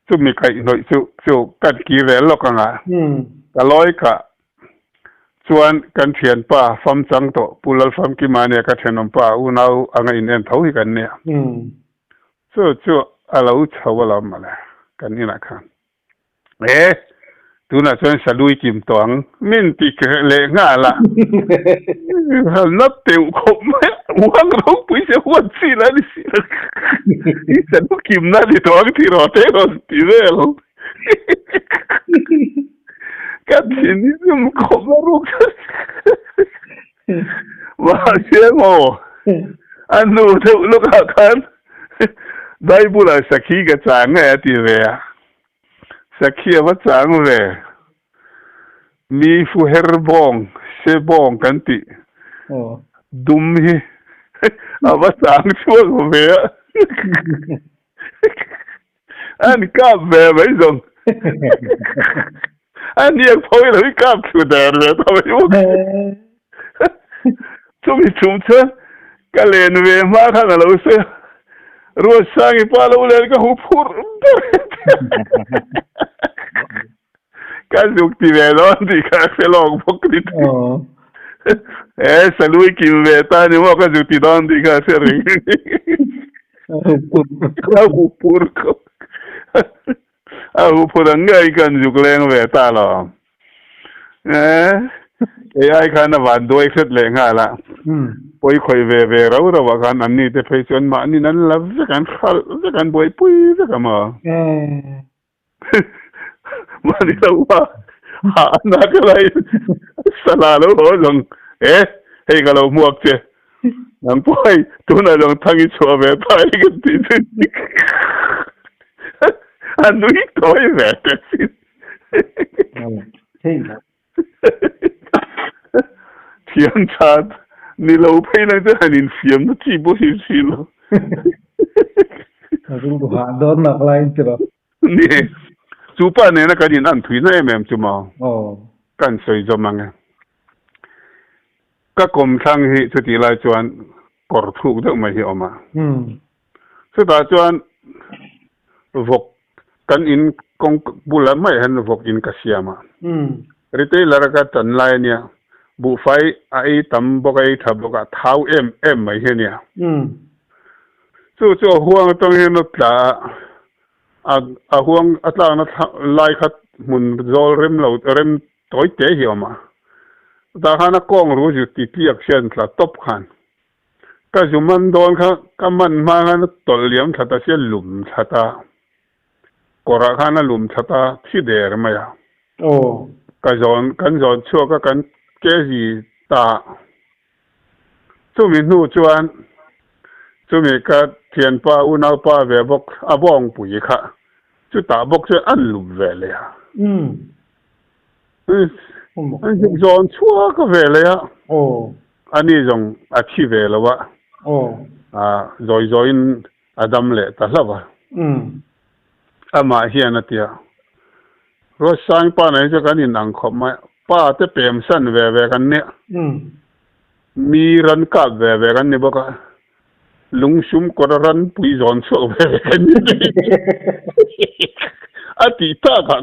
จุมีใครหน่อยจุกันกี่เวลลกันอ่ะก็ร้อยกะชวนกันเทียนป่าฟอมจังโตปุลลฟอมกิมาเนี่ยก็เทียนนป่าอุณเอาอังอินเอ็นเท่ากันเนี่ยจุอะไรอุชาวลามาเลยกันนี่นะครับดูนะชวนสลุยกิมตองมินติกเลง่าละนับเตียวคมวังร้องปุยเสียวันสิละนี่สินี่สลุกิมนั่นที่ตองที่รอเตอร์ตีเวลกันที่นี่มันคมรู้กันว่าเชื่อโมอันนู้นเท่าลูกกันได้บุรุษสักขีกับจางไงตีเวียสักขีว่าจางเวียมีฟูเฮอร์บองเซบองกันติดุมฮีอาว่าจางช่วงเวียอันกับเวียไม่ส่งอันนี้ยังพอเลยกับสุดเด็ดเลยทำไมวะทุ่มทุ่มเชะก็เล่นเวียมาขนาดเราเสียรู้สังอีพาลูเล่นก็หูพูดกันยุคที่เวลาที่ข้าเฟลองพกนิดสลุยกินเวตานี่ว่ากันยุคที่ดอนที่ข้าเสียริงข้าหูพูดก็หูพูดง่ายกันยุคเล่นเวตาหรอไอ้ข้าน่ะวันด้วยสุดเล่นง่ายละปอยคอยเวเราว่ากันอันนี้แต่เพย์ชวนมาอันนี้นั่นละสักการปอยปุยสักมามันนี่เราว่าหานักอะไรสลาแล้วลงให้กับเราหมวกเจ้นังปอยตัวนั้นลงทั้งอีชัวเวทายกันทีนี้อันนี้ตัวเวทสิเทียนชาดนี่เราไปนั่งจะหันอินฟิล์มที่บุหิสิโลคุณผู้หาโดนหนักอะไรจ้ะนี่จูป้าเนี่ยนะกันยินอันถุยนั่นเองจุมากันสวยจมังไงก็กรมทางที่สุดที่ลายจวนกอดถูกเรื่องไม่ที่ออกมาสุดท้ายจวนวกกันอินกงบุลไม่เห็นวกอินกัสยามาริเตลาร์กัตันไลเนี่ยบุไฟไอตั้มบกไอทับบอกว่าเท้าไม่เห็นเนี่ยจู่ห่วงตรงนี้นักล่าห่วงอัตรานักไล่ขัดมุนโจลเริ่มต่อยเตะหิวมาแต่ข้านักกองรู้อยู่ที่ที่อักเสบละตบขันก็จุมันโดนเขาก็มันมาขันตอเลี้ยงชัตเสียหลุมชัตกอระขันหลุมชัตที่เดร์ไม่อะก็กันชั่วก็กันเกจีตาจุมีนู่จวนจุมีก็เทียนป้าอุณาป้าเวบกอาบองปุยค่ะจุตาบกจะอันลุเวเลยอ่ะอันจอนชั่วก็เวเลยอ่ะอันนี้จงอาชีพเวลวะจอยอดัมเล่ตลอดวะมาเฮียนัดเดียรถสร้างป้าไหนจะกันนี่นังขบมาป้าจะเปลี่ยนสั้นเวกันเนี่ยมีรันกับเวกันเนี่ยบอกว่าลุงชุมกระรันปุยจอนชั่วเวกันนี่อาทิตย์ท่ากัน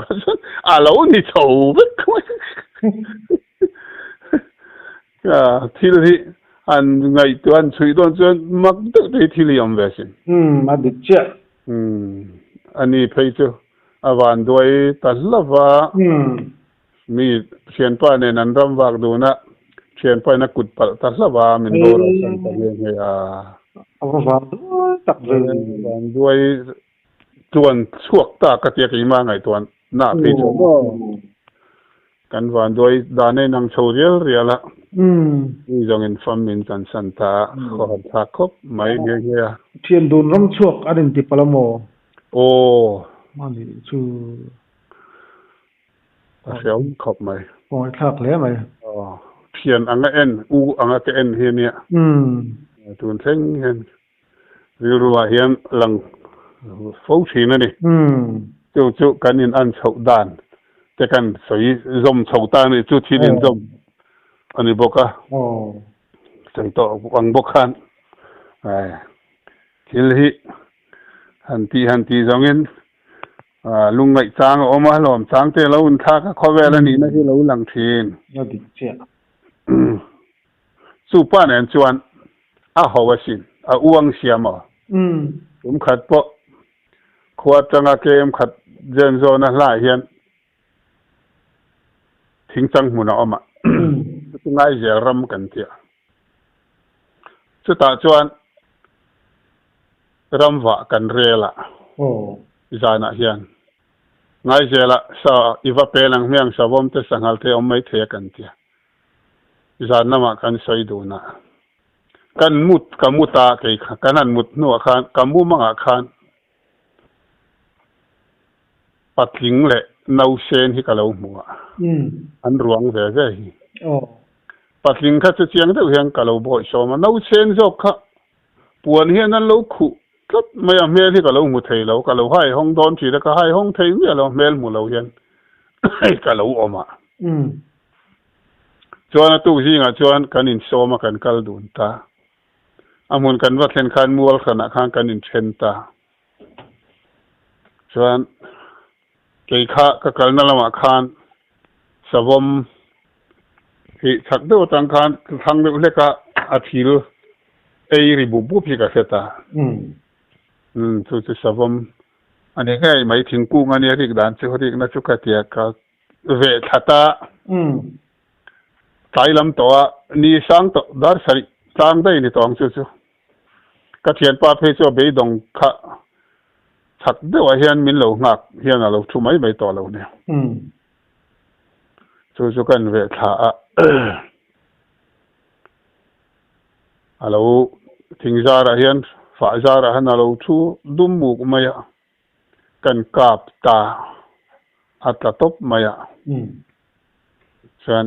เรานี่ชาวเวกที่อันไงตัวอันช่วยตัวจนมักจะได้ที่เลี้ยงเวสิมาดิเจ้าอันนี้เพย์จูอาวันด้วยตัดละว่ามีเชียนป้าเนี่ยนันรำวักดูนะเชียนป้านักกุดปัตตัดละว่ามันโดนสันตะเงียอาวันด้วยตักเลยวันด้วยจวนชวกตากระเทียกิมาไงตัวหน้าเพย์จูกันวันด้วยดานในนังโชว์เรียละนี่จงอินฟอร์มินกันสันตาขอทักคบไม่เงี้ยเทียนโดนรำชวกอันนี้ติปละโมโอ้มันนี่ชูเสียวขบไหมโอ้ยทักแล้วไหมเทียนอังเอ็นอังเอ็นเฮียเนี่ยตุนเซ็งเห็นรู้ว่าเฮียนหลังฟูชีนั่นนี่จู่กันยินอันโฉดานแต่กันสวยจมโฉดานนี่จู่ที่ดินจมอันนี้บอกสังโตวังบกขันทีนี้ หันตีสองเงินลุงไงจางออกมาหลอมจางเตะแล้วอุ่นท่าก็ข้อแวแล้วนี่นะที่เราหลังเทียน ya di sia สู้ป้าเนี่ยจวนหัวสินอ้วงเสียมาผมขัดปะขวดจังอาเกมขัดเจนโซนะหลายเฮียนทิ้งจังมุนออกมาง่ายจะรำกันเถอะสุดท้ายจวนรำว่ากันเรละจานะเฮียนง่ายจะละสาอีว่าเป็นลังเมียงสาวมเตสังหารเทอไม่เทกันเถอะจานนั้นมากันใส่ดูนะกันมุดกันมุตาเกยกันนั้นมุดนัวคานกันมุมังอาคานปัดลิงเละนาวเชนที่กะเลาหัวอันรวงเวเวปัดลิงข้าจะเชียงเดียวเฮียงกะเลาบ่อยชมนาวเชนจอกข้าปวนเฮียนั้นเราขู่ก็ไม่เอาเมียที่กะเลาหัวเทเรากะเลาให้ห้องดอนจีแล้วก็ให้ห้องเทเมียเราเมลหมู่เราเฮียนให้กะเลาออกมาจวนตู้ที่งาจวนกันอินโซมากันกัลดุนตาอามุนกันว่าเช่นขันมัวขณะข้างกันอินเชนตาจวนเกี่ยข้าก็กันนั่นละมาคานสวมที่ชักเดือดต่างกันทางเด็กเล็กอาทิลริบุบุพิกาเสตาสุดสวมอันนี้แค่ไม่ถึงกู้งานนี้ริกดานเจ้าริกนักชุกเตียกเวทตาสายลำตัวนี่สังตัวดาร์สริสังได้นี่ตัวองจู่ๆก็เทียนป้าเพจว่าเบยดงข้าชักเดือดเฮียนมินเหลางักเฮียนเราชุ่มไม่ใบต่อเราเนี่ยจู่ๆกันเวทเราทิ้งจาระเฮียนฝ่ายจาระหันเราชูดุมมุกมายกันกาบตาอัตตบมายฉัน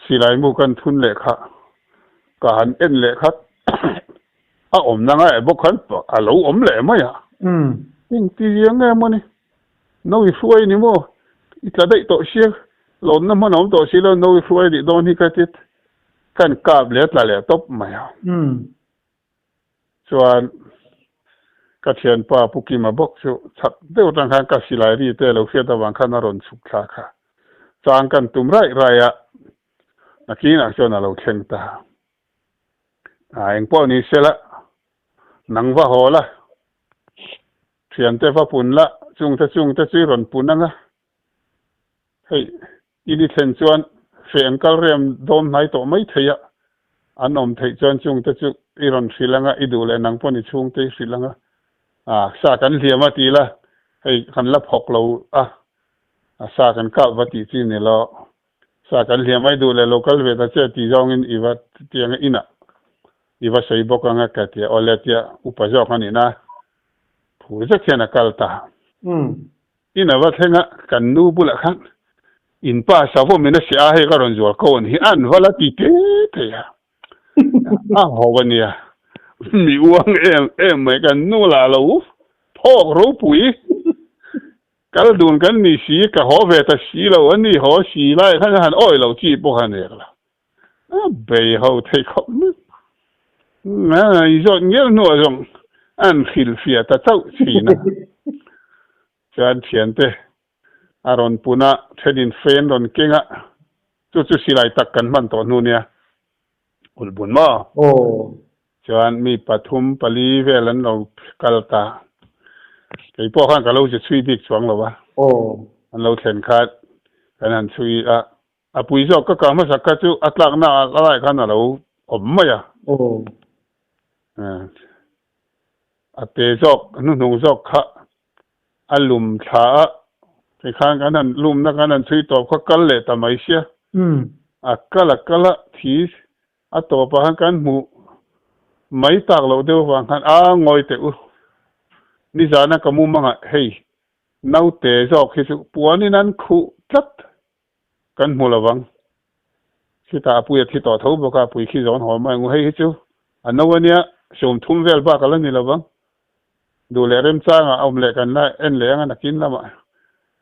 สิไลมุกันทุนเล็กค่ะการเอ็นเล็กครับอมนั่งไอ้บุคคลเราอมเล่ไหมยิ่งตียังไงมันนี่น้อยช่วยนี่มั้งอีกระดับตัวเชี่ยหล่นน้ำมันน้ำตัวเชี่ยแล้วน้อยช่วยดิโดนที่กระติดกันกาบเล็ดละเล็ดตบไหมส่วนกระเทียนป้าปุกิมาบอกชัวชักเดี๋ยวต่างกันกับสิไลรีเตเราเสียตะวันขันนรนสุขค่ะจางกันตุ่มไรนักขี้นักชนเราเข่งตาเองพวกนี้เสร็จละนังว่าโหละเทียนเตฟ้าปุ่นละจุงจะซื้อรอนปุ่นนั่งอะเฮ้ยอีดิเทนชวนเฟียงก็เรียมโดนไหนตัวไม่เทียอันอมเทียจวนจุงจะอีรอนฟิลังอะอีดูเลยนังพวกนี้จุงเตฟิลังอะสากันเทียมาตีละให้คันละพกเราสากันก้าววัติจีนี่เราสากันเทียไม่ดูเลย local เวทเจ้าตีจองอินอีวัดเตียงอินะอีวัดใส่บอกกันก็เตียอเลเตียอุปจากันนี่นะผู้จะเทียนกัลตาอินะวัดเฮงะกันนูบุละขันอินป้าสาวมีนักเสียให้การรวคนที่อันวัลติเตะหัววันนี้มีวังเหมือนกันนู่นละเราพ่อรู้ปุ๋ยกันดูนกันนี่สีกับหัวเวทสีเราอันนี้หัวสีไล่ท่านหันอ้อยเราจีบพวกหันเองละเบย์เขาเทคอนอีจอดเงี้ยนัวจงอันฟิลเฟียแต่เจ้าสีนะจะเทียนเตอารอนปุนะเทดินเฟนรอนเก่งอะจู่ๆสีไล่ตักกันมันตัวนู้นเนี่ยอุลบุญมาจวนมีปฐุมปลีเวลันเรากัลตาไอ้พวกข้างกับเราจะช่วยบิ๊กสวงเราวะอันเราเห็นขาดกันนั้นช่วยปุยจอกก็กำมาสักกะจูอัตลักหน้าอะไรกันเราอมไม่เตจอกนุ่งจอกข้าอัลลุมช้าไอ้ข้างกันนั้นลุมนักกันนั้นช่วยตอบเขากัลเล่ทำไมเสียกัลทีตัวพหังกันหมู่ไม่ตักเราเดี๋ยวฟังกันงอยเตอุนี่จานะกมุมังเฮ้ยน้าเตจอกที่สุปวนี่นั้นคู่จัดกันหมู่ละวังที่ตาปุยที่ต่อเท้าบอกว่าปุยขี้ร้อนหอมไม่งูให้จู่อันนั้นวันนี้ชมทุ่งเวลบ้ากันแล้วนี่ละวังดูแลเริ่มสร้างเอาเล็กันได้เลี้ยงนักกินละมั้ย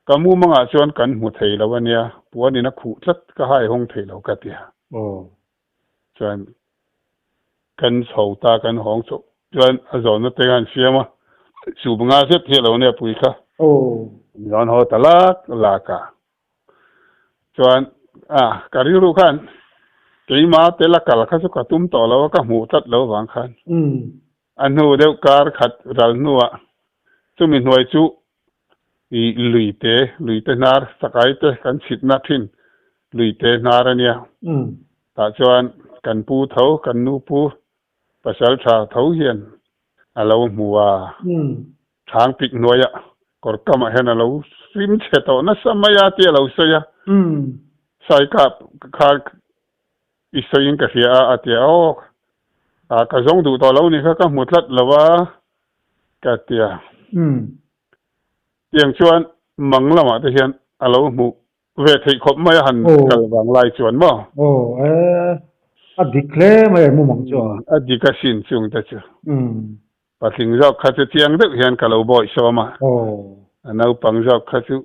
กมุมังชวนกันหัวเทยละวันนี้ปวนี่นักคู่จัดก็ให้ห้องเทยเรากัดเดียชวนกันเฉาตากันห้องสุ จวนจอนนั่นเต็งเสียมาสูบงาเสร็จเที่ยวเนี่ยปุ๋ยค่ะ โอ้ ย้อนหัวตลาดลากาจวนการิรู้ขันกี่มาเตละกัลข้าสุกตุ้มต่อแล้วก็หูตัดแล้ววางขันอันนู้เดียวการขัดรันนัวจุมินหน่วยจุอีลุยเตนาร์สกายเตกันสิทนาทินลุยเตนาร์เนี่ยแต่จวนกันปูเท้ากันนูปูประชาชาเท้าเฮียนเราหัวทางปิกหน่วยก็กำมาเห็นเราซิมเชตเอานั่นสมัยที่เราเสียใส่กับขาอิสยิงกับเสียอาเตียวกระจงดูต่อเรานี่ก็หมดลัดแล้วว่ากะเตียอย่างชวนมังละมาที่เห็นเราหมู่เวทีครบไม่หันกับวางลายชวนบ่โอ้อดีเคลไม่มุ่งมั่งจ้ะอดีก็สินจุงแต่เจ้าปัจจุบันข้าจะเที่ยงเด็กเห็นกับเราบ่อยชอบมาเราปังจอบข้าจะ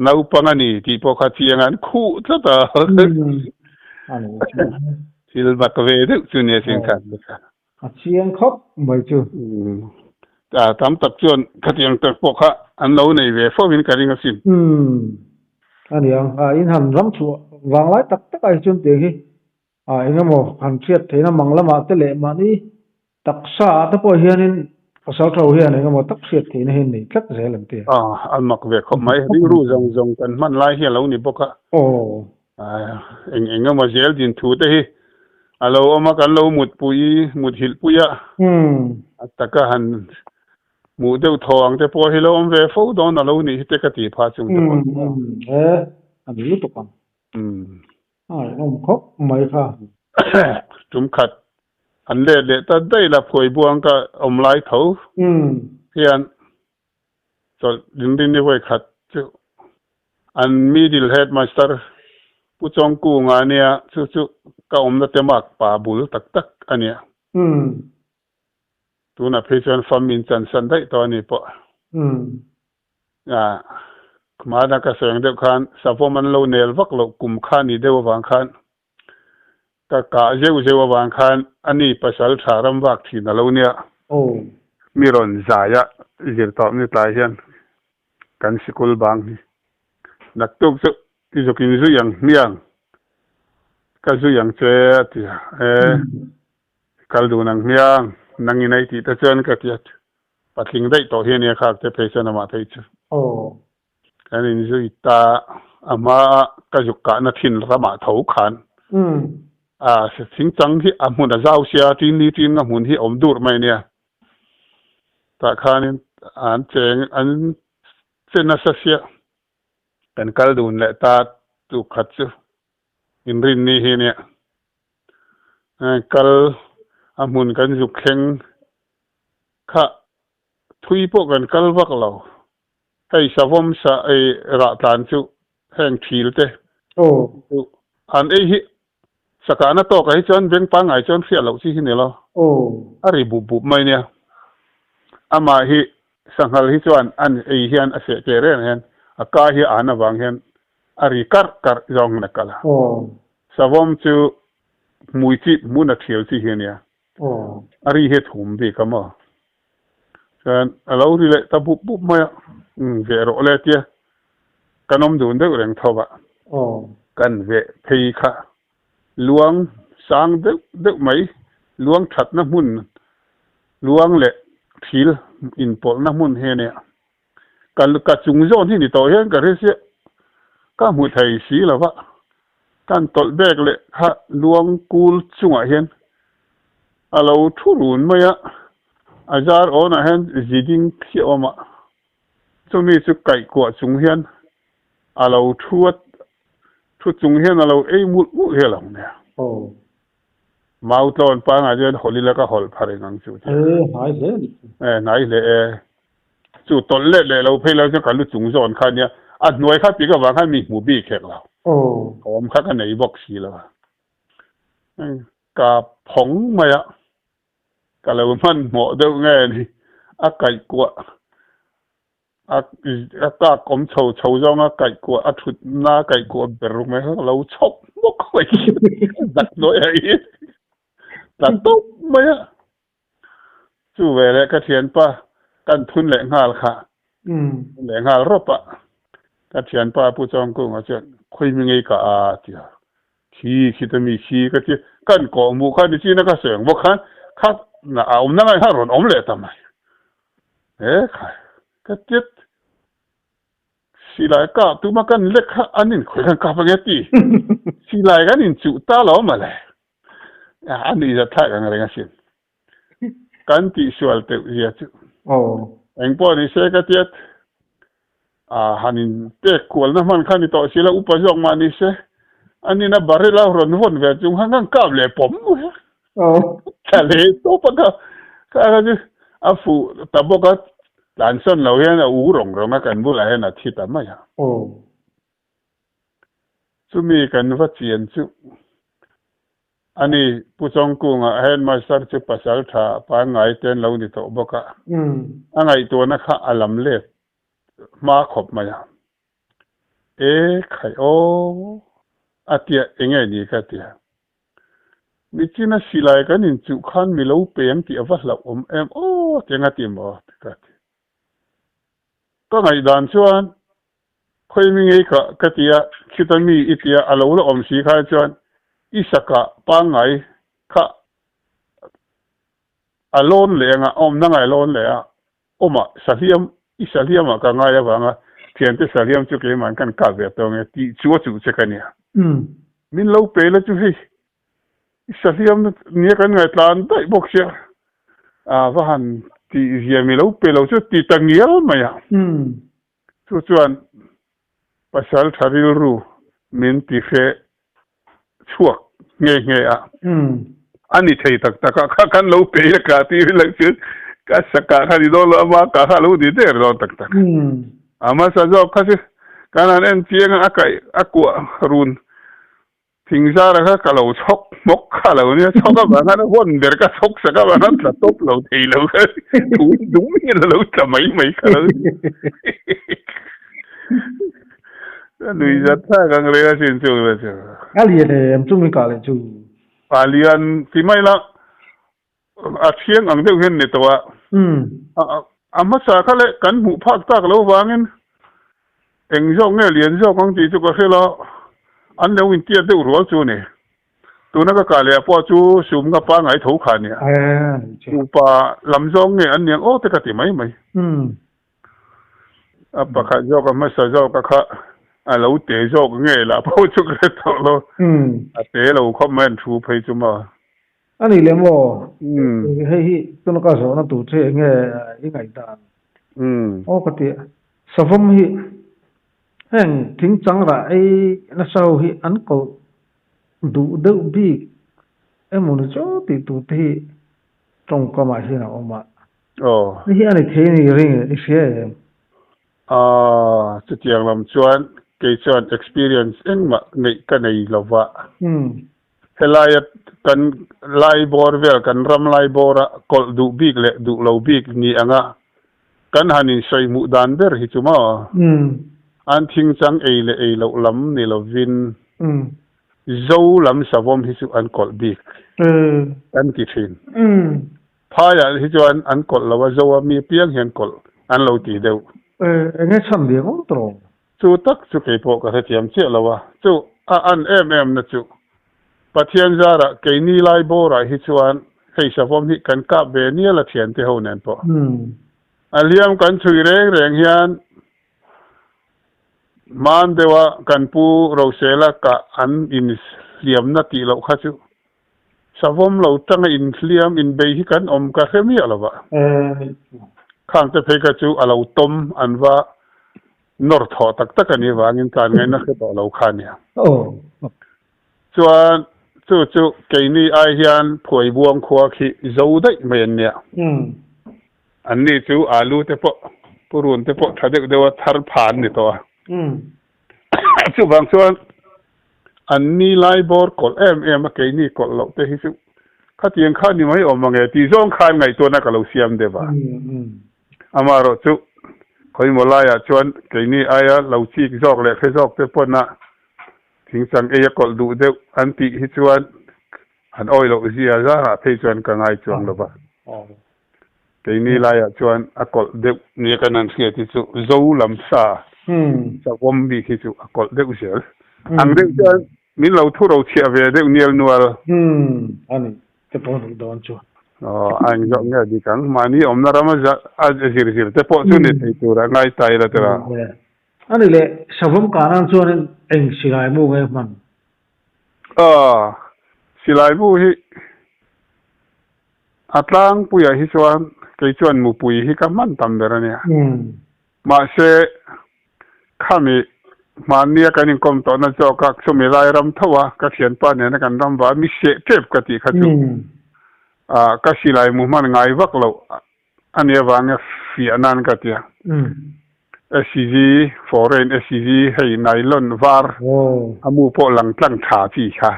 เราปังอันนี้ที่พอข้าเที่ยงอันคู่ซะต่อที่เราบักเวดึกจุเนี่ยสิ่งขัดเชียงครบไม่จ้ะทำตัดจวนข้าเที่ยงตัดพวกข้าอันเราในเวฟวินการิงสินอันนี้อินหันรำชัววางไว้ตักไอจนเดี๋ยวอินโมหันเชียดเทน่ามังละมาเตเลมานี่ตักซาตะพอเฮียนินภาษาเขาเฮียนี่ก็มาตักเชียดเทน่าเห็นนี่ทักเสียหลังเตี้ยอันมักเวกเขาไม่รู้จงกันมันไล่เฮียเรานี่พวกข้าเองก็มาเจลดินถูแต่เราเอามากันเราหมุดปุยหมุดหิลปุยแต่ก็หันหมูเดียวทองแต่พอให้เราเวฟโดนเรานี่ที่กติพาจุงอันนี้รู้ตัวกันน้องครบไม่ค่ะจุ่มขัดอันเด็ดแต่ได้ละผวยบวงก็อมไล่เถาเพียนจอดดินนี่ไว้ขัดอันมีดิลเฮดมาสเตอร์ผู้จองกูงานเนี่ยชุก็อมนัดเตมักป่าบุลตักอันเนี้ยตัวน่ะเพชรฟามินจันสันได้ตอนนี้ปะมาดักกระแสงเดียวกันสะพมันโลเนลวักโลกุมขานนี่เดียวบางคันก็กะเจ้าบางคันอันนี้ภาษาสารมวักที่นั่นเราเนี่ยมีรอนใจยืนตอบนี่ตายเห็นกันสกุลบางนี่นักตุกจุที่จะกินซุยังเมียงก็ซุยังเจ้าที่กัลดูนังเมียงนังอินไอที่ตะเจนก็ที่ปัจจุบันได้ต่อเฮียเนี่ยครับจะเพชรนมาไทยจ้ะอันนี้ซุยตาอามาก็จุกกะนัทินระมาเถาขันสิ่งจังที่อามุนจะเจ้าเสียที่นี่ที่อามุนที่อมดูดไม่เนี่ยแต่ข้านี่อ่านเจงอันเส้นนัสเสียเป็นกัลดูนและตาตุขัดจูอินรินนี่เนี่ยกัลอามุนกันจุกเข่งข้าทุยพวกกันกัลวักเราให้สาวมสะไอระตานจูแห่งทีลเตอันไอฮิสกานะโตกับไอจนเบ่งปังไอจนเสียเหล่าที่นี่เราอะไรบุบไม่เนี่ยอามาฮิสังหารฮิจวนอันไอเฮียนเสียเจริญเห็นอากาฮิอานะบางเห็นอะไรกัดจองนักละสาวมจูมุยจิมุนักเที่ยวที่เนี่ยอะไรเหตุหุ่มบีกันมาฉะนั้นเราที่เละตาบุบไม่เวรอเลตียกันอมดูนเด็กเรื่องทว่ากันเวพีค่ะลวงสร้างเด็กไหมลวงถัดน้ำมุนลวงเละทิลอินปอลน้ำมุนเฮเนี่ยกันกัดจุงโจนที่นี่ต่อเห็นกันเรื่อยๆก็มุดไทยสีแล้ววะกันตดเบกเละค่ะลวงกูลจุงเห็นเราทุรุนไม่อะอาจารย์โอนะเห็นจีดิงเขียวมาช่วงนี้จะไก่กว่าจุงเห็นเราทุดจุงเห็นเรามุดเฮลังเนี่ยมาอุตส่าห์ปังอาจจะหอลิแล้วก็หอลพาริงังจุดหายเลยไหนเลยจุดตอนเล็กเลยเราเพิ่งเราจะการรู้จุงโจนคันเนี่ยหน่วยข้าปีก็ว่าข้ามีหมู่บี้แขกเราผมข้ากันไหนบอกสีแล้วกับผงมาอะก็เลยมันเหมาะเดียวง่ายนี่ไก่กว่าก็กลมโฉวจ้องไก่กว่าชุดหน้าไก่กว่าเบรุไหมเราชอบมกไว้ดักด้วยไอ้ดักตุ๊บไหมอะ chu ve le ka thian pa kan thun le ngal kha le ngal ro pa ka thian pa pu chong ku nga chen khoi mi ngei ka a tia khi ta mi khi ka ti kan ko mu kha ni chi na ka seng bo khan kha na om na ngai ha ron om le ta mai kha ka tit si lai ka tu ma kan le kha anin khoi kan ka pa nge ti si lai kan in chu ta lo ma le anh đi ra thay cái này xin cán tị xual tự gì chứ anh bỏ đi xe cái tiết hắn tết cuốn nó man khăn đi tọt xí là upa dòng mà đi xe anh đi na bari la ron hôn về chúng hắn ngang cạp lệ bom chả lệ tốt bắt cái chứ phụ tập bộ cái đàn sơn lâu hiện là u rồng rồi mà cần bù lại là thịt tắm mày chú mi cần phát triển chú anh đi pu chong ku nga hen master chu pasal tha pa ngai ten lo ni to boka angai to na kha alam le ma khop ma ya khai o atia enge ni ka tia mi china silai kan in chu khan mi lo peng ti awa la em o tenga ti mo ka ti ko ngai dan chuan khoi mi ngei ka tia khitami itia alo lo om si kha chuan isaka pa ngai kha alon le nga om na ngai lon le a oma saliam ka ngai ya nga thian te saliam chu ke man kan ka ve to nge ti chu che ka nia min lo pe la chu hi saliam ni kan ngai tlan dai bok sia va han ti zia mi lo pe lo chu ti tangial ma ya chu chuan pasal tharil ru min ti khe chuak nghe anh đi thấy tất cả các căn lâu pe cả thì lần trước các saka khai đi đâu là mà cả lâu đi there rồi tất cả mà sao cho các cái này em chiang aku run thình ra là các lâu chọc mốc các lâu này chọc các bạn nó hôn để các chọc saka bạn nó là tốt lâu thì lâu đúng như là lâu chả mấy cái lâu nuôi rất là càng lấy ra xin chú là chứ alien em chung mình cả lên chú alien thì mấy là chiang ang tiêu hiện này tao mà sao cái lẽ cán mũ phát tác lâu vàng en anh dòng nghe liền dòng con tí chú có khi là anh lâu in tiệt đều rồi chú này tu nó cái lẽ bỏ chú sum cái ba ngày thấu khăn nè chú ba làm dòng nghe anh nhang ô thế cái gì mấy bà khát dòng cái mà sao dòng cái khát lâu tế dòng nghe là bao chú cái tao lo tế lâu comment chú phải chú mà anh đi làm vô hay tôi nó có số nó tụt thế nghe cái ngày ta ô cái tiệt sao phong hi hèn thính chẳng là ai nó sao hi anh có đủ đâu bi em muốn cho thì tụt thì trong cái mà hi nào mà hi anh thấy này riêng cái gì chú tiếng làm chuan cái chuan experience en mà ngay cái này là vợ helai kan lai bor vel kan ram lai bora kol du big le du lo big ni anga kan hanin sei mu dan ber hi chuma an thing chang e lo lam ni lo vin zo lam savom hi chu an kol big an ti thin pha ya hi chu an kol lawa zo mi piang hian kol an lo ti deu nghe chăm điếng không tròn chu tak chu ke po ka thiam che lawa chu an na chu pathian zara ke ni lai bora hi chuan hei savom hi kan ka be ni la thian te ho nen po aliam kan chui reng hian man dewa kan pu ro sela ka an in liam na ti lo kha chu savom lo tang in liam in be hi kan om ka khemi alawa khang te phei ka chu alo tom anwa nor tho tak tak ani wangin kan ngai na khe to lo khan ya chuan chu ke ni ai hian phoi buang khua khi zo dai men nia an ni chu alu te po purun te po thadek dewa thar phan ni to chu bang chuan an ni lai bor kol em ke ni kol lo te hi chu khatiang kha ni mai om nge ti zong khan ngai to na ka lo siam de ba amaro chu khoi molaya chuan ke ni aya lo chi jok le khe jok te po na thing sang e kol du de an ti hi chuan an oi lo zia za ha phei chuan ka ngai chuang lo ba cái này là chuan akol deu ni cái nan kia thì chu dấu làm sa sa vom bi khi chu akol deu sel ang deu chuan min lo thu ro chia về deu niel nual ani te pon don chu anh dọn nghe đi cắn mà ni om na rama ja a zir zir te po chu ni thei tu ra ngai tai ra tera ani le savom kanan chuan eng silai mu nge man silai mu hi atlang puya hi chuan cái chuan mu pui hi ka man tam der ania mà se khami mà nia cái nên công tona cho các số mi lai ram thawa các hiền pa ne na kan ram wa mi se tep ka ti kha chu ka silai mu man ngai vak lo ania wanga fi anan ka tia SCG foreign SCG hay nylon var amu po lang tlang tha pi kha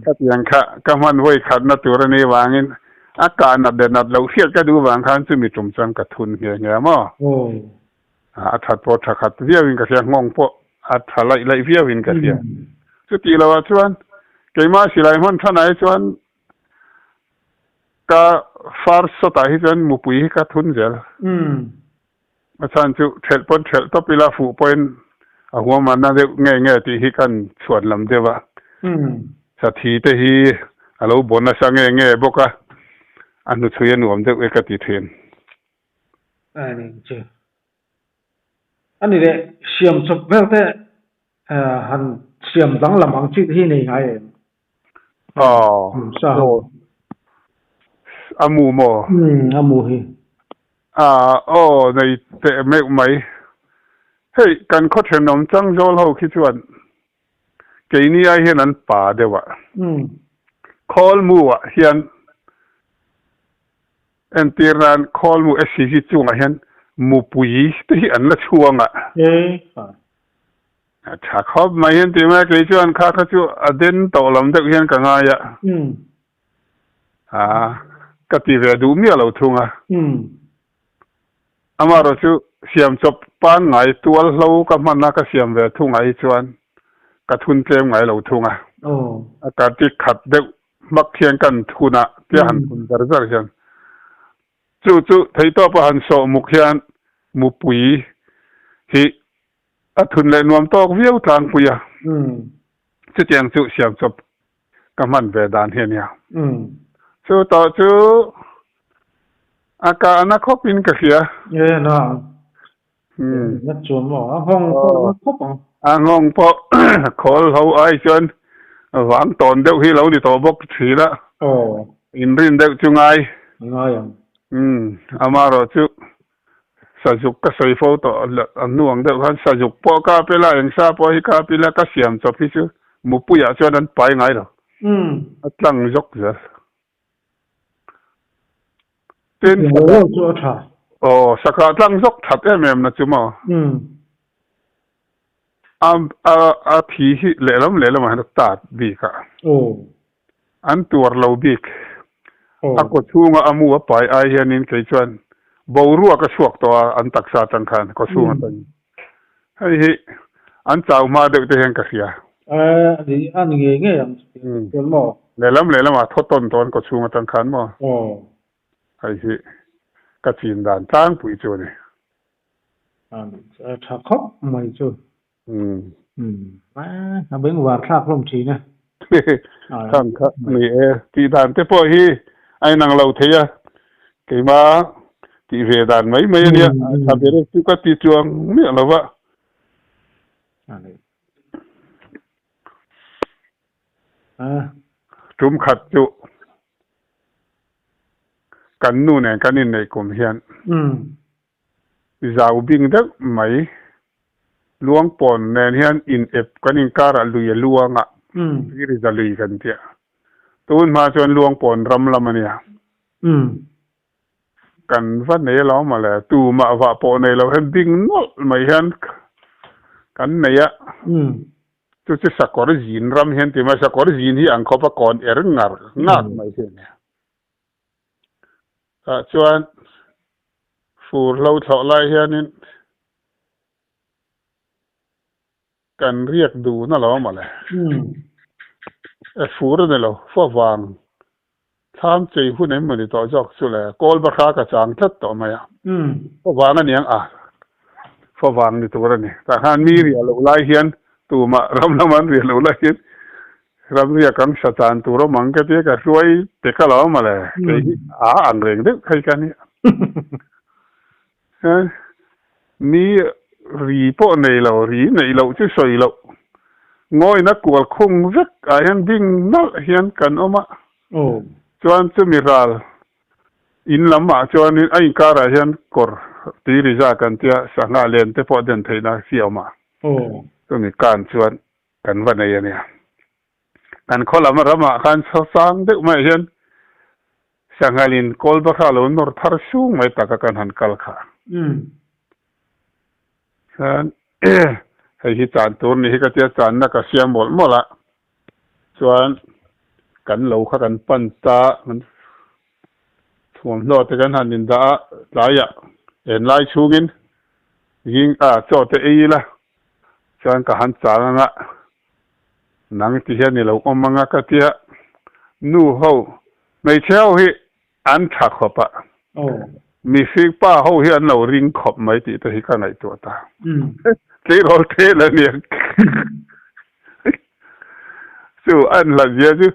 ka tiang kha ka man wei khat na tur ne wangin akan na de na lo hiat ka du wang khan chu mi tum cham ka thun nge mo that po that viawin ka sia ngong po lai viawin ka sia chu ti lawa chuan keima silai hon thanai chuan ka far sota hi chuan mupui hi ka thun zel ma chan chu thel pon thel to pila fu point a huwa man na de nge ti hi kan chuan lam dewa sa thi te hi alo bona sa nge boka anu chuyen nuam de ka ti then ani che ani le siam chop velte han siam dang lamang chi hi nei hai sa amu mo amu hi nei te me mai hey kan kho then nom chang jol ho khi chuan ke ni ai hian an pa dewa call mu wa hian en tirnan call mu SCG chunga hian mu pui te hi an la chuanga tha khop mai hian ti ma ke chuan kha chu aden to lam de hian ka nga ya ka ti ve du mi lo thunga amaro chu siam chop pan ngai tual hlo ka manna ka siam ve thunga hi chuan ka thun tlem ngai lo thunga ka ti khat de mak khian kan thuna ti han kun zar hian chu thei to pa han so muk hian mu pui hi a thun le nuam tok viau tlang puya chu tiang chu siam chop ka man ve dan hian ya chu to chu aka na khopin ka khia na na chon mo hong khop ngong po khol ho ai chuan wang ton deuh hi lo ni to bok thi la in rin deuh chu ngai amaro chu sajuk ka soi fo to anuang deuh han sajuk po ka pela eng sa po hi ka pila ka siam chop hi chu mu puya chuan an pai ngai lo atlang jok ja ten saka tlang jok that em na chu mo thi hi lelam han ta bi ka an tur lo bik ko chunga amu a pai ai hianin ke chuan boru ka suak to an taksa tang khan ko chunga tan hi an chau ma de te hen ka sia di an nge yang tel mo lelam a thoton ton ko chunga tang khan mo ai hi ka chin dan tang pui chu ni an tha khop mai chu ma ben war thak lom thi na khang kha ni ti dan te po hi ai nang lo theya ke ma ti ve dan mai nia tha be tu ka ti chuang mi lo wa tum khat chu kan nu ne kan in nei kum hian zau bing dak mai luang pon nen hian in ep kan in kara lui luanga ri za lui kan tia tun ma chuan luang pon ram lamania kan van nei lo ma le tu ma wa po nei lo hen bing nol mai hian kan nei ya chu chu sakor jin ram hian ti ma sakor jin hi ang khopa kon ngar mai hian chuan fur lo tho lai hianin kan riak du na lo ma le fur ne lo fo wang ถามใจผู้ไหนมื้อนี้ต่อจอกสุแลโกลบ่คากระจางทัดต่อมาอ่ะก็วางอันยังพอวางนี่ตัวนี่แต่หานมีเรียลหลายเฮียนตูมารำละมันเรียลหลายเฮียนรำเรียกังสถานตัวมังก็เตียก็ช่วยเตะกะลอมาเลยอันเร่งเด็กใครกันนี่มีรีโปในเรารีในเราจะสวยเราง่อยนักกวลคงรักอายันบิ่งนั่นเฮียนกันออกมาจวนจะมีราลอินลำมาจวนนี้ไอ้การเฮียนกอร์ตีริจากันเตียสังอาเลนเตปอเดินไทยนาเสียวมาก็มีการชวนกันวันไหนเนี่ยกันคนละมาระมาการสร้างเด็กไม่เห็นสังอาลินโกลบคาลนอร์ทาร์ชูไม่ตากกันหันกัลขาฉันให้ฮิตานตัวนี้ก็จะจานนักเสียหมดละส่วนกันเหลาข้ากันปั้นตามันถ่วงโลดกันหันดินดาหลายอย่างเห็นหลายชูกินยิงโจทย์เอละส่วนก็หันจางะนังที่เห็นนี่เราอมังก็ที่นู่เขาไม่เช่าให้อันถักขบมีฟิกป้าเขาเห็นเราริงขบไม่ติดแต่ที่ข้างในตัวตาที่เราเทแล้วเนี่ยจู่อันหลังเยอะจู่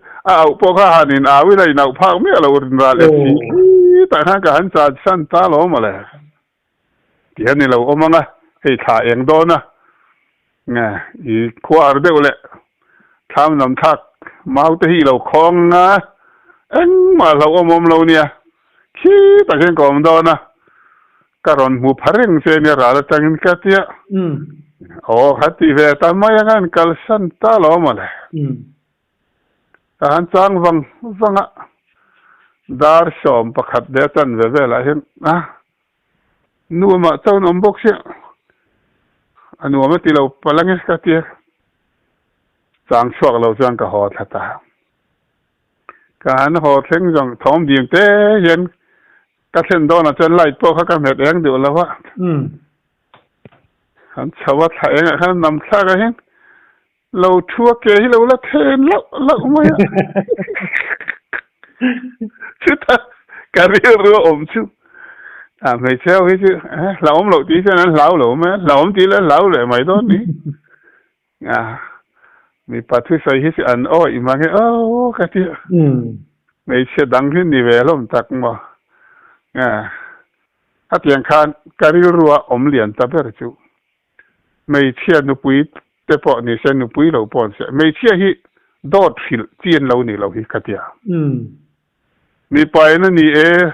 พวกข้าหันวิเลยนักพักไม่เราเรียนรายละเอียดแต่ถ้าการจัดสั้นตาล้อมาเลยที่นี่เราอมังให้ถ่ายเองโดนนะไงอีขวาเดียวเลยทำน้ำทักมาที่เราคล้องนะมาเราอมเราเนี่ยขี้แต่เช่นก่อนโดนนะการอนหูพาริงเสียเนี่ยเราตั้งกันที่ขัดที่เวทำไมอย่างนั้นกัลสันตาล้อมาเลยการจังฟังดาร์ชอมประคัดเดตันเวเวลาเห็นนู่นมาเจ้าหนุ่มบกเสียอันนู้นมาที่เราพลังเอสกัดที่จังช่วงเราจังก็หอดตาการหอดเส้นจังท้องดิ่งเตะเห็นก็เส้นโดนจนไล่ตัวเขาก็เหม็ดเองเดี๋ยวแล้ววะขันชาวบ้านเองขันนำซากันเห็นเราชั่วเกยเราละเทนแล้วไม่ชุดการเรียนรู้ชุดไม่เช่าให้ชุดเราเราตีเช่นนั้นเราไหมเราตีแล้วเราเลยไม่โดนนี่มีปัจจัยใส่ให้อันอีมาเงี้ยกันที่ไม่เชื่อดังขึ้นนี่เวลาตักมาถ้าเตียงคานการเรียนรู้เหรียญตะเบรจูไม่เชื่อนุปุยแต่พอนี่เชื่อนุปุยเราปอนเสียไม่เชื่อที่ดอดฟิลเตียนเรานี่เราที่กันที่มีไปนั่นนี่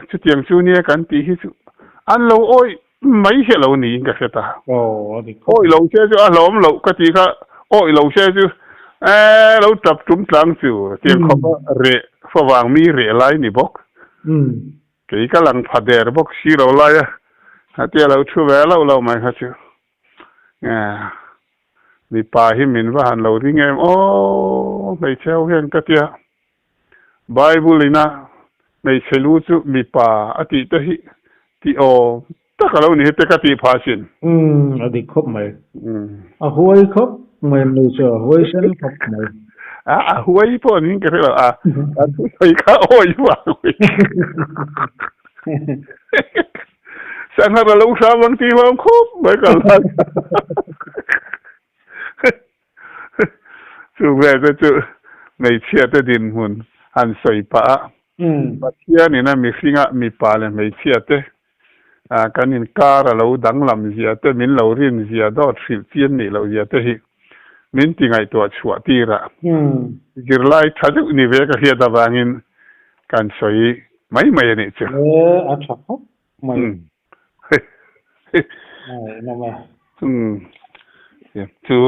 ชุดเตียงชูเนี่ยกันที่ที่อันเราไม่เชื่อเรานี่ก็เสียตาเราเชื่อจูเรากันที่ก็เราเชื่อจูเราจับจุ่มหลังจูเตียงเขาก็ฝรั่งมีไรนี่บอกกี่กำลังพัดเดอร์บอกชีเราไล่เตียเราช่วยเราไม่ครับจูมีป่าหิมินว่าหันเราที่ไงไม่เช่าเห็นก็เตียไบเบิลนะไม่ใช่รู้จูมีป่าอดีตที่ถ้าเราเนี่ยแต่ก็ที่ภาษินอดีตครบไหมหวยครบไม่เชื่อหวยเส้นครบไหมหวยพวกนี้ก็เรียกว่าหวยข้าว่าหวยสังหารเราสาบางทีว่าครบไม่กันละจู่แม่จะจู่ไม่เชื่อแต่ดินหุ่นอันใส่ป่าปัจเจียนี่นะมีสิ่งมีป่าเลยไม่เชื่อแต่กันนินการเราดังลำเสียแต่มินเราเรียนเสียดอดฟิลเตียนนี่เราเสียแต่มินที่ไงตัวชัวตีระกิรไลทัดอุนิเวกเฮียดาบางินกันสวยไม่เนี่ยเจ้าอัศจรรย์ไม่นั่นแหละจู่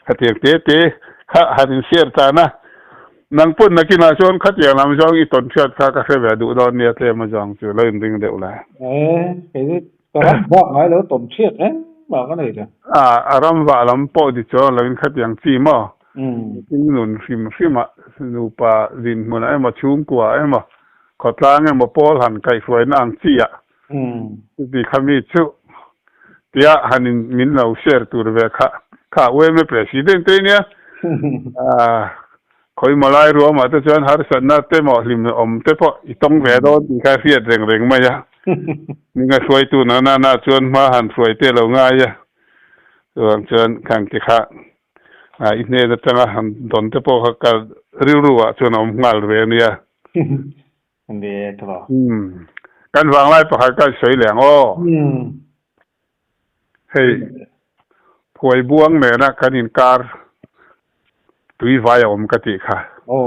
ขัดเตียงเตะข้าหันเสียตานะนังปุ่นนักกินอาชวนขัดเตียงลำจองอีต้นเชือดข้าก็เสียแบบดูดอนเนี่ยเตะมาจองจู่เริ่มดึงเดี๋ยวละเฮ้ยก็รับบอกไว้แล้วต้นเชือดบอกกันเลยจ้ะอารมณ์ว่าลำปอดิจ่อเราขัดเตียงซีมาที่นู่นฟิมนูปาดินมันมาชุ่มกว่ามาขอตางมาปอหันไก่สวยนางเสียที่ขมิ้นชุเตียหันมินเราเชื่อตัวเวข้าเว้ไม่ presidente เนี่ย คอยมาไล่รัวมาแต่จนหาสันน่ะเต้หมอลิมอมเต้พออีต้องแหวดอนอีกาเฟียดเร่งๆมาจ้ะนี่ก็สวยตัวน่าจนมาหันสวยเต้เราง่ายจ้ะส่วนจนขังกิขะอีเนี่ยจะมาหันดนเต้พอเขาก็ริวๆอ่ะจนอมงาลเวเนี่ย อันเดียตลอดกันวางไล่ประหารก็สวยแหลงอ้อให้ผวยบวงเนี่ยนะกันอินการตุยไฟอมกติค่ะโอ้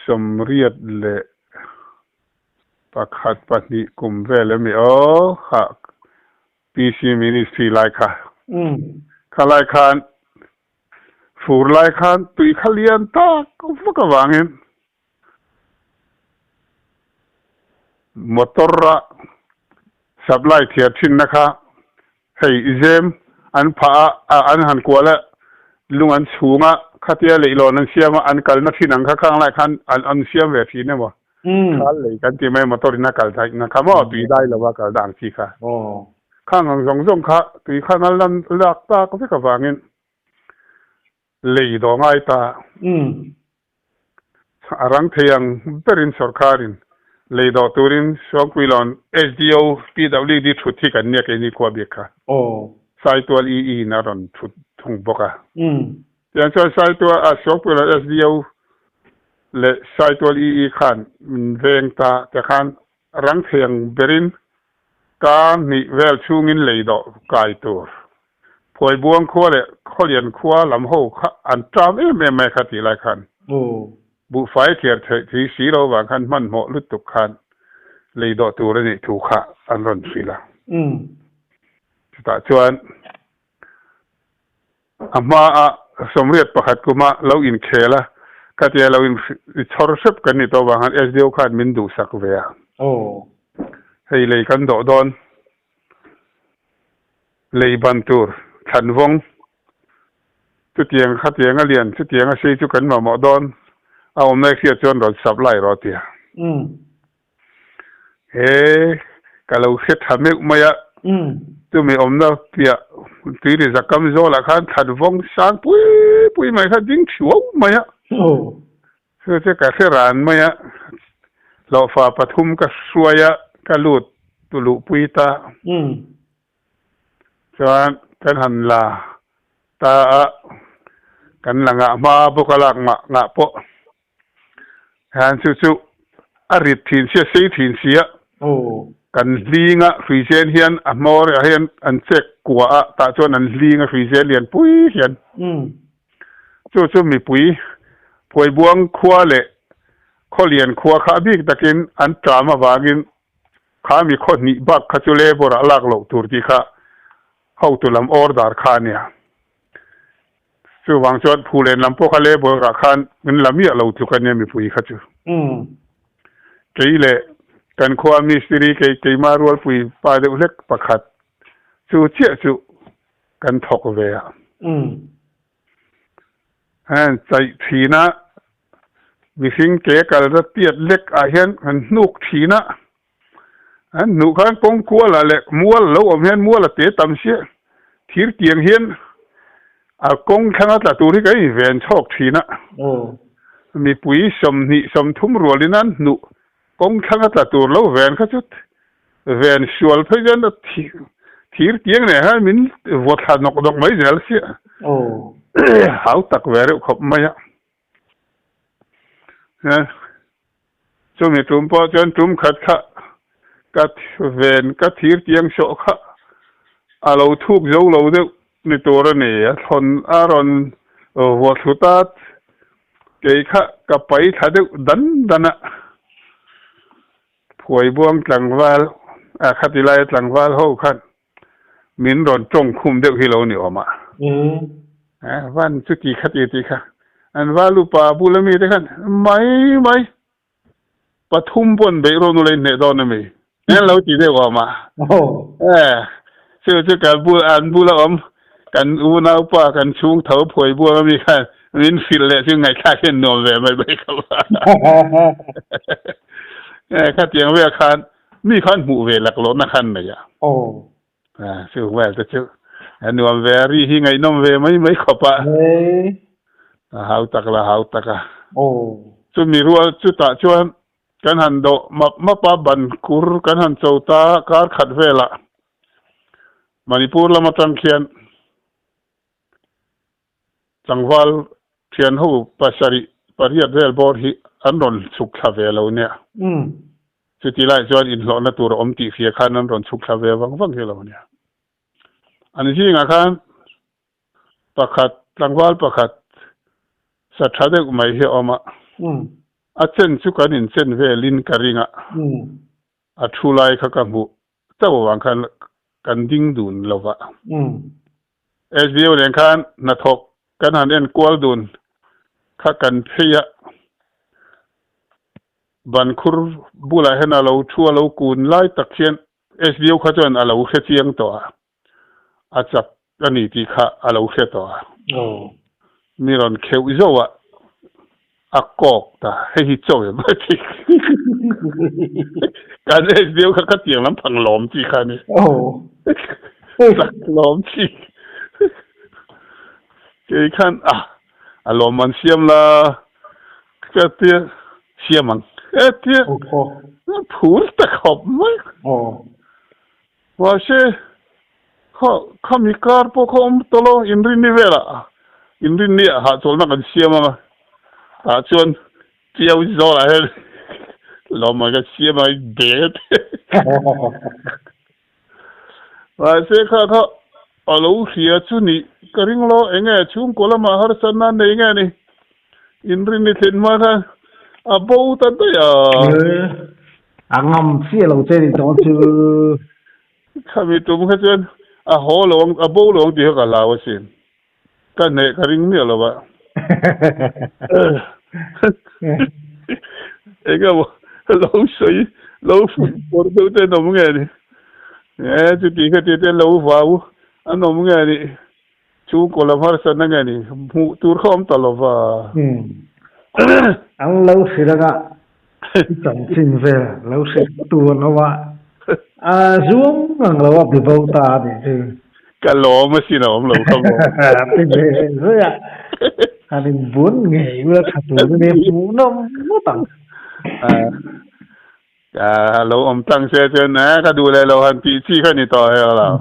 สมเรียดเลยประคัดปฏิกุมเวลมีโอ้ค่ะปีซีมินิสทรีไลค่ะข้าไลคันฟูไลคันตุยขเลียนตาก็ฟักวางเงินมอเตอร์สับไลเทียชินนะคะให้เจมอันพาอันหันกัวละลุงอันสูงอ่ะข้าเตี้ยเลยหลอนันเสียมาอันกัลนักที่นังข้างไลคันอันเสียเวทีเนี่ยบ่ข้าเลยกันที่ไม่มอเตอร์นักกัลไทยนะครับว่าตุยได้แล้วว่ากัลดังสิค่ะข้างสองค่ะตุยข้างนั้นลักตาก็ไม่กับวางเงินเลยดองไอตารังเทียงเป็นสรการินเลยดอตูรินสองวิลอน SDO PWD ชุดที่กันเนี่ยแค่นี้กว่าเบียค่ะไซตัวEEน่ารอนชุดทงบกะอย่างเช่นไซตัวสองวิลอน SDO และไซตัวEEขันเวงตาแต่ขันรังเทียงเบรินการนิเวลชูงินเลยดอกายตัวพวยบวงขั้วเลยข้อเรียนขั้วลำหูอันจามไม่ขัดที่ไรขันบุไฟเทียร์ที่สีเราบางขันมันเหมาะลุตุกขันเลยดอตัวนี่ถูกขะอันรอนสีละแต่ชวนอามาสมเด็จประคัดกุมาเราอินเคละกัดยาเราอินชอร์เซปกันนี่ตัวบางขันเอสเดียวขันมินดูสักเวียให้เลยกันดอดอนเลยบันตูร์ขันวงจุดเตียงขัดเตียงเลียนจุดเตียงเสียจุกันมาหมอดอนเอาไม่เสียจนรถสับไล่รถเตียเฮ้ก็เราเฮ็ดทำไม่มาอะตัวไม่อมนะเปียตีได้สักคำโจละขันขันวงสางปุยไม่ขัดดิ้งชัวมาอะเพื่อจะกระเสรานมาอะเราฝ่าปฐุมก็สวยอะก็ลุดตุลุปุยตาฉะนั้นกันหันลาตากันหลังมาบุกหลังงะโปฮันสุอริดถิ่นเสียสีถิ่นเสียกันลีงะฟรีเซนเฮียนอมอร์เฮียนอันเซกกัวตาจนอันลีงะฟรีเซนเลียนปุยเฮียนจู่มีปุยพวยบวงขัวเละข้อเลียนขัวขาบิกตะกินอันตรามาวากินขามีคนนิบักขจุเลบระลักโลตุรติขาเข้าตุลำออร์ดาร์คาเนี่ยส่วนวางจอดผู้เล่นลำพวกเขาเล่บรักขันมันลำเมียเราทุกคนเนี่ยมีผู้อีกจู่เกี่ยเล่กันความมิสตรีเกี่ยมารวลผู้ปาเด็กเล็กประคัดจู่เชี่ยจู่กันทอกเวียใจทีนะวิสิงเก๋กันระเตียดเล็กอาเห็นกันนุกทีนะนุขันปงกัวละเล็กมัวแล้วอมเห็นมัวละเตะตำเสียทีร์เกียงเห็นกงขนาดละตัวที่ก็อีเวนชอกทีนะมีปุ๋ยสมทุ่มรัวลินั้นนุกงขนาดละตัวแล้วเวนเขาจุดเวนชวลเพื่อนทีร์เกียงเนี่ยฮะมินวัดหันนกดอกไม้เจลเสียเขาตักเวรขบมาอ่ะช่วงนี้จุ่มพอจนจุ่มขัดขะกัดเวนกัดทีร์เกียงโชกะเราทุกเจ้าเราเด็กในตัวเนี่ยทนอารอนวัดสุดท้ายเกี่ยขะกับไปถ้าเด็กดันน่ะผวยบวงหลังวาลขัดที่ไรหลังวาลเขาขัดมินรอนจงคุมเด็กที่เราเนี่ยออกมาวันสุกี้ขัดยี่ตีค่ะอันว่าลูกป่าบุลมีได้กันไม่ปฐุมปนเบรโนเลยเนี่ยตอนนั้นมีเนี่ยเราจีได้ออกมาเชื่อการบุลอมกันอูนาอุปากันชุงเถาผวยบัวมีค่ะวินฟิลเลยซึ่งไงข้าเห็นนมเวไม่ไปเขาว่าข้าเตียงเวคันมีขันหมู่เวหลักล้นนะขันเลยอ่ะชื่อแวจะชื่อนวมเวรีที่ไงนมเวไม่ขบปะ hau taka oh chu mi rual chu ta chuan kan han do ma pa ban kur kan han chota kar khat vela manipur lama tang khian changwal thian ho pasari pariat vel bor hi anron chuk kha velo ne chu ti lai chuan in hlo na tur om ti fia khan anron chuk kha ve wang helo ne an hi nga khan pakhat changwal pakhat sa thade mai hi oma a chen chu kan in chen ve lin karinga a thulai kha ka mu taw wang khan kan ding dun lova SBO len khan na thok kan han en kwal dun kha kan phia ban khur bula hena lo thua lo kun lai takhian SBO kha chuan alo khe chiang to a chak ani ti kha alo khe to oh miron kheu zowa a kok ta hi choy ba ti kan SBO kha ka tiang lam phang lom chi kha ni oh sak lom chi cái khăn alo man siam la cái tia siamang cái tia phul ta khop mai wa she kho mi kar po khom tolo inrin ni vela inrin ni ha chol na kan siama ta chuan chiao zo la he lo ma ga siama de wa she kha alo hia chu ni karing lo enge chung kola ma har sanna nei nge ni inrin ni thin ma tha a bo ta ta ya ngam fia lo che ni to chu khami tum kha chen a ho lo a bo lo ti ka la wa sin ka ne karing ni lo ba ega lo soi lo fu por do te no nge ni chu ti kha ti te lo wa u ano nge ni chú cô làm hết sân ngay này mu tour không tao lo va anh lâu xí ra chẳng xin về lâu xí tour nó va zoom ngang lâu bị bao ta thì chứ cái lỗ mà xin ông lâu không thì về rồi anh muốn nghề vừa thật sự nên muốn nó tặng lâu ông tăng xe trên nè cái đu lại lâu hành tỷ chi cái này to hay là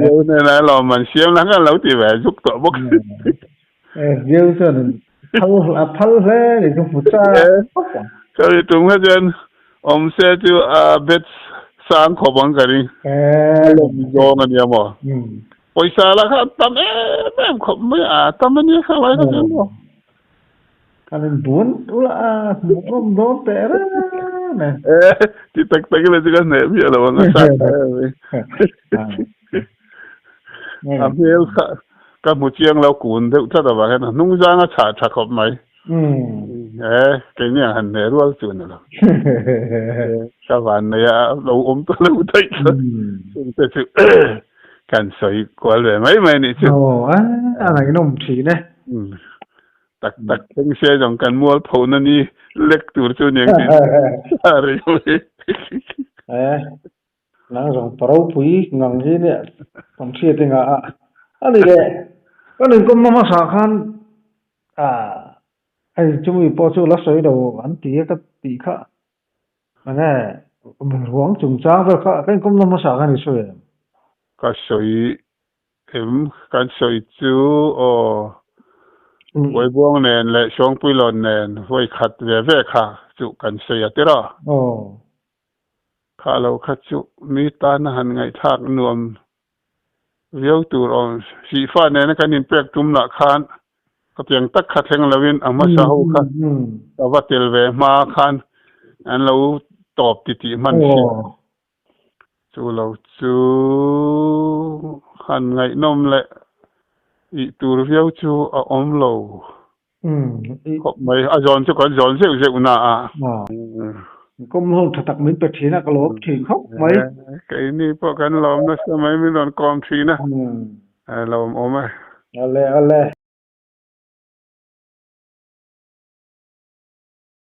điều này là lâu mình xem lắm cái lâu thì về giúp tổ bốc điều cho nên thâu thế thì cũng phụ trách cái tụi cái trên ông xe chứ bet sáng khó bằng cái đi lòng gió cái gì mà paysa là cái tâm em không mấy tâm anh ấy không phải cái gì mà kalian pun ulah belum dote nah di tak là juga nih biar lawan ngesak ambil kamu ciang lau kun deh udah apa kan nung jangan cak kop mai cái này hẳn này luôn chuyện rồi các bạn này lau tôi lau thấy cái sự cần soi qua về mấy này chứ này cái nồng chỉ này tak teng xe dòng cần mua phổ nên đi lệch tour cho những gì rồi nó dòng tàu phí ngang gì nè còn xe thì ngã anh đi cái đừng có mà sao khan anh chúng mình bỏ chỗ lá sấy đầu anh tía cái tỉ khá mà nè mình huống trùng trang với cái cũng mà sao khan đi sấy cái sấy em cái sấy chú với buông nền lại xuống bùi lon nền với khát về khá chú cần xây ở đó khá lâu khát chú mi tan hành ngày thác nuông viêu tu rồi sĩ pha nền cái nín bẹc tum nạ khan cái tiếng tắc khát hàng lawin ang masahu khan tawat tel về ma khan anh lâu top titi man chú lâu chú hành ngày nom lại tur viêu chu lâu mày giòn chứ còn giòn rượu rượu nà công hôn thật mình bật khí là cái lốp thì khóc mấy cái này bao cái lốp nó sao mấy mình còn con khí nè lốp ôm mày ale